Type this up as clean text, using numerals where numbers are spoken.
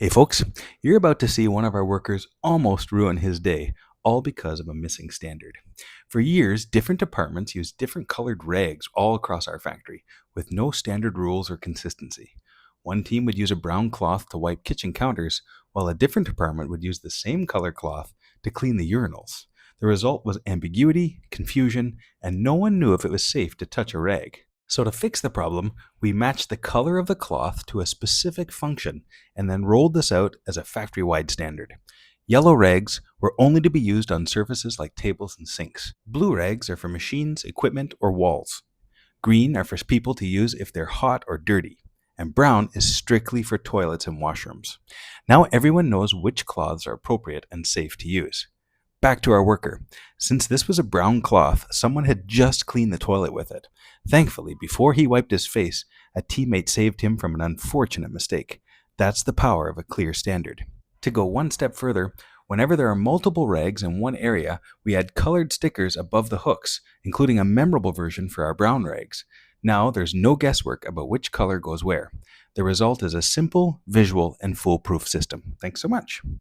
Hey folks, you're about to see one of our workers almost ruin his day, all because of a missing standard. For years, different departments used different colored rags all across our factory, with no standard rules or consistency. One team would use a brown cloth to wipe kitchen counters, while a different department would use the same color cloth to clean the urinals. The result was ambiguity, confusion, and no one knew if it was safe to touch a rag. So, to fix the problem, we matched the color of the cloth to a specific function and then rolled this out as a factory wide standard. Yellow rags were only to be used on surfaces like tables and sinks. Blue rags are for machines, equipment, or walls. Green are for people to use if they're hot or dirty. And brown is strictly for toilets and washrooms. Now everyone knows which cloths are appropriate and safe to use. Back to our worker. Since this was a brown cloth, someone had just cleaned the toilet with it. Thankfully, before he wiped his face, a teammate saved him from an unfortunate mistake. That's the power of a clear standard. To go one step further, whenever there are multiple rags in one area, we add colored stickers above the hooks, including a memorable version for our brown rags. Now there's no guesswork about which color goes where. The result is a simple, visual, and foolproof system. Thanks so much.